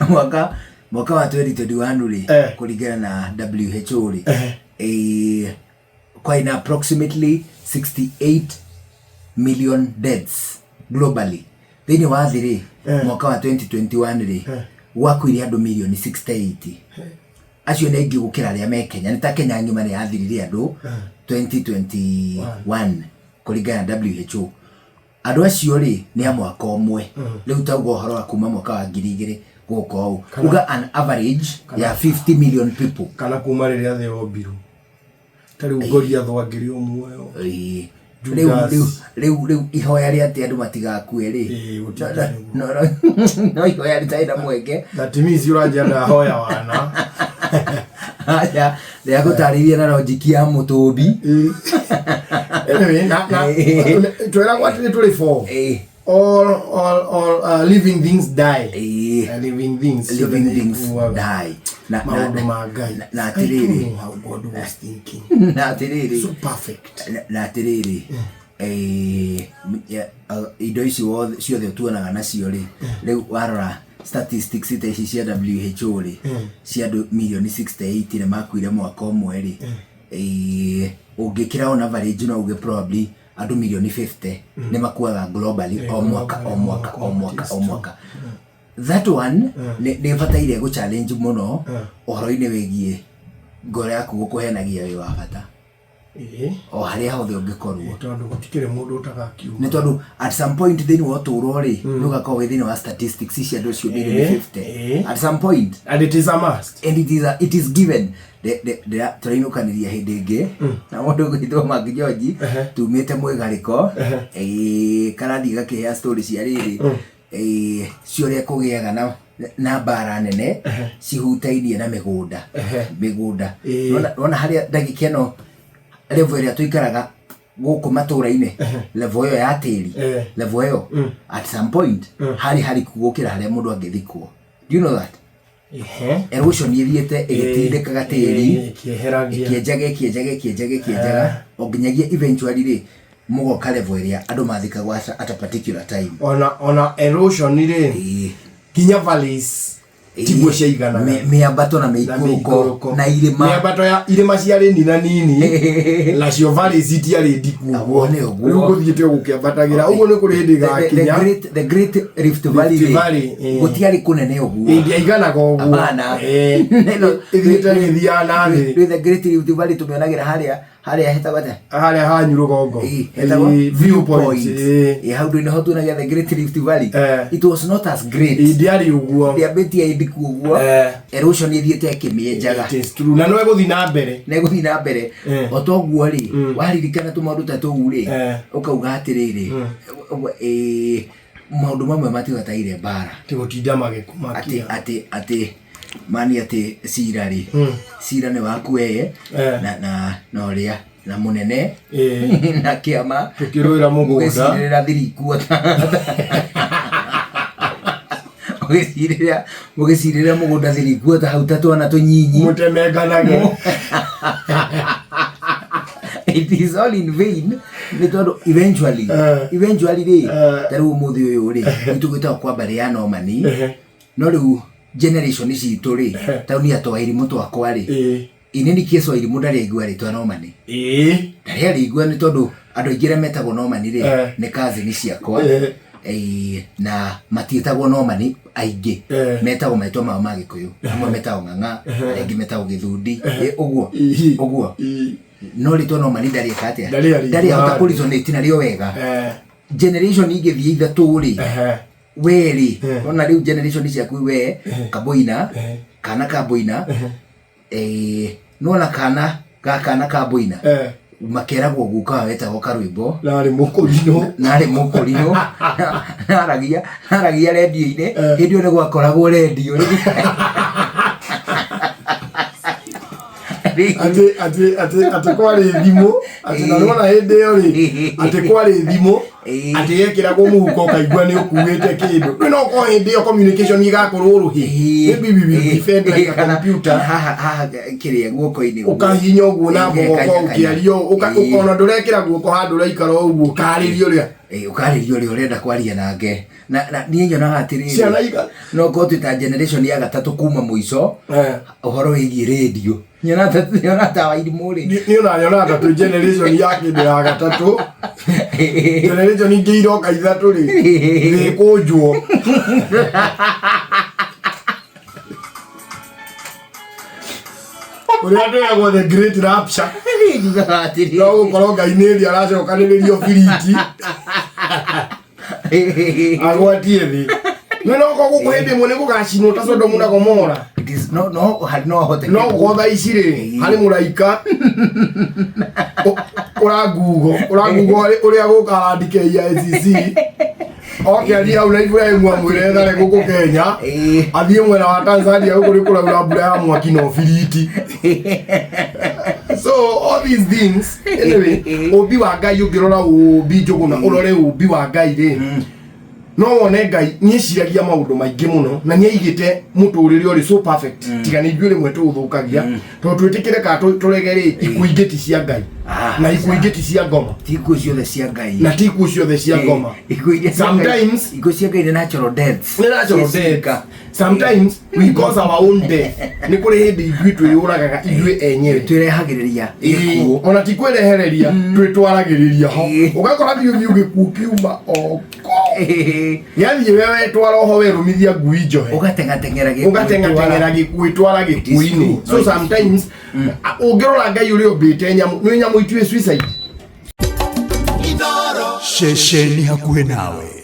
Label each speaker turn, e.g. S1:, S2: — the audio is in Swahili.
S1: mwaka wa 2021 ri kuringana na WHO ri kwa ina approximately 68 million deaths globally. Thini wa thĩ ri mwaka wa 2021 ri gwakuire andu milioni 68. Acio nĩ aingĩ gũkĩra arĩa me Kenya. Nĩ ta Kenya ng'ima nĩ yathirire andu 2021 kuringana na WHO. Andu acio ri nĩ a mwaka ũmwe. Rĩu tauga ũhoro wa kuma mwaka wa 2000 gũkũ uga an average ya 50 million people.
S2: Kana kuma rĩrĩa thĩ yombirwo. Tari ugoria thwangiri umuoyo.
S1: Rĩu ihoya rĩa atĩ andũ matigakue ri. No ihoya rĩtaĩna mweke.
S2: That means ũranjia na hoya wana.
S1: Aya, nĩ agũtarĩria na logic ya mũtũmbi.
S2: Twera gwatĩrĩ tũrĩ for. All living things die. Living things
S1: die.
S2: Na Ngai.
S1: Na atiriri.
S2: How God was thinking.
S1: Na atiriri.
S2: So perfect.
S1: Na atiriri. Indo icio ciothe tuonaga nacio ri. Rĩu warora statistics ita ici cia WHO ri. Cia andũ milioni 68 nĩ makuire mwaka ũmwe ri. Ũngĩkĩra on average no uge probably andu milioni 50 nĩ makuaga globally o mwaka. That one nĩ bataire go challenge muno ũhoro-inĩ wĩgiĩ ngoro yaku gũkũhenagia wĩ wa bata. O harĩa hothe ũngĩkorwo.
S2: Tondũ gũtikĩrĩ mũndũ ũtagakiuma.
S1: Nĩ tondũ at some point thĩinĩ wa ũtũũro rĩ nĩ ũgakorwo wĩ thĩinĩ wa statistics cia andũ acio milioni 50 at some point,
S2: and it is a must,
S1: and it is given. Tũrainũkanĩria hĩndĩ ĩngĩ na mũndũ gwĩtwo Magegania tumĩte mwĩgarĩko karathiĩ gakĩhea story cia rĩrĩ ciũrĩa kũgĩaga na mbara nene cihutainie na mĩgũnda. Wona harĩa ndagĩka ĩno level ĩrĩa tũikaraga gũkũ matũũra-inĩ, level ĩyo ya tĩri, level ĩyo at some point harĩ kugũkĩra harĩa mũndũ angĩthikwo. Do you know that? Erosion yithiĩte ĩgĩtindĩkaga tĩri kĩenjaga o nginyagia eventually rĩ mũgoka level ĩrĩa andũ mathikagwo at a particular time.
S2: Ona erosion rĩ kinya valleys tiguo ciaigana
S1: mĩambato na mĩikũrũko na irĩma.
S2: Mĩambato ya irĩma ciarĩ nina nini nacio valleys itiarĩ ndiku ũguo. Rĩu gũthiĩte gũkĩambatagĩra ũguo nĩ kũrĩ hĩndĩ gakinya
S1: the Great Rift Valley gũtiarĩ kũnene ũguo.
S2: Indiaiganaga ũguo. Ithiĩte gĩthiaga na thĩ.
S1: The Great Rift Valley tũmĩonagĩra harĩa hetagwo atĩa?
S2: Harĩa ha Nyurugongo.
S1: Viewpoint. Hau ndũ ho tuonagia the Great Rift Valley. It was not as great.
S2: Indiarĩ ũguo.
S1: Ndiambetia indiku ũguo. Erosion ĩthiĩte ĩkĩmĩenjaga.
S2: It is true. Na no egũthiĩ na mbere. O toguo rĩ waririkana tũmaũndũ ta tũu rĩ ũkauga atĩrĩrĩ maũndũ mamwe matibataire mbara. Tigũtinda magĩkumakia.
S1: Atĩ mani atĩ cira rĩ cira nĩ waku weye na ũrĩa na mũnene na kĩama
S2: tũkĩrũĩra mũgũnda
S1: ũgĩcirĩra thirikuota mũgĩcirĩra mũgũnda thirikuota hau ta twana tũnyinyi
S2: mũtemenganage.
S1: It is all in vain. Nĩ tondũ eventually rĩ tarĩu ũmũthĩ ũyũ rĩ nĩtũgĩtaga kwamba rĩ ya nomani no rĩu generation citũ rĩ tauni atwa irimũ twakwa rĩ ineni kieso irimũ ndarĩ aigua rĩ twa nomani ndarĩ aigua nĩ tondũ andũ aingĩ arĩa metagwo nomani rĩ nĩ cousin ciakwa na matiĩtagwo nomani aingĩ metagwo maitwa mao ma Gĩkũyũ. Amwe metagwo Ng'ang'a arĩa angĩ metagwo Gĩthundi ũguo no rĩtwa nomani ndarĩ eka atĩa ndarĩ ahota kũresonate narĩo wega. Generation igĩthiĩ ithatũ rĩ weri ona rĩu generation ciaku we kaboina kana kaboina nona kana kaboina makeragwo guka wetagwo Karwimbo
S2: narĩ mũkurinu
S1: naragia radio-inĩ hĩndĩ ĩyo nĩ gwakoragwo radio
S2: ati kwarĩ thimũ ati na nona hĩndĩ ĩyo rĩ ati kwarĩ thimũ ati yekĩragwo mũhuko kaigua nĩ ũkuĩte kĩndũ no ko hĩndĩ ĩyo communication igakorwo ruhi defend like a computer
S1: haha kĩrĩa guoko-inĩ
S2: ũkahinya ũguo na moko ũkĩario ũkona ndũrekĩra guoko handũ ũraikara ũguo ũkarĩrio ũrĩa
S1: ũrenda kwaria nake na niĩ nyonaga atĩrĩrĩ
S2: ciana iga
S1: no ko twita generation ya gatatũ kuma mũico ũhoro wĩgiĩ radio nyona ta wa irimũ rĩ
S2: nyona ta tu generation ya kĩndũ ya gatatũ generation ingĩ iroka ithatũ rĩ gĩkũnjwo ũrĩa ndĩragwo the great rapture no gũkorwo Ngai nĩ thĩ aracokanĩrĩrio biriti agwatie thĩ no gũkũ hĩndĩ ĩmwe nĩ gũgacinwo ta Sodomu na Gomora no gũkotha ici rĩ harĩ mũraika ũrangugo ũrĩa gũkarandike ICC oke hau na Ibrahim amwĩre ethare gũkũ Kenya athiĩ mwena wa Tanzania gũkũ nĩ kũraura mbura ya mwaki na biriti. So all these things anyway ũmbi wa Ngai ũngĩrora ũmbi Njũgũna ũrore ũmbi wa Ngai rĩ no wone Ngai nĩ eciragia maũndũ maingĩ mũno na nĩ aigĩte mũtũrĩre ũrĩ so perfect tiga nĩ ithuĩ rĩmwe tũũthũkagia tondũ twĩtĩkĩre kana tũrege rĩ ikuũ ingĩ ti cia Ngai na ikuũ ingĩ ti cia ngoma
S1: ti ikuũ ciothe cia Ngai
S2: na ti ikuũ ciothe cia ngoma sometimes
S1: ikuũ cia Ngai nĩ natural deaths
S2: sometimes we cause our own death nĩ kũrĩ hĩndĩ ithuĩ twĩyũragaga ithuĩ enyewe
S1: twĩrehagĩrĩria ikuũ
S2: ona ti kwĩrehereria twĩtwaragĩrĩria ho ũgakora biũ gĩkuũ kiuma yaani wewe twara ho werumithia ngui njohe
S1: ugatengatengera
S2: gĩkuũ itwara gĩkuũ-inĩ so sometimes ũngĩrora Ngai ũrĩa ũmbĩte nyamũ nĩ nyamũ ituĩ suicide
S3: Inooro shesheni hakuhĩ nawe.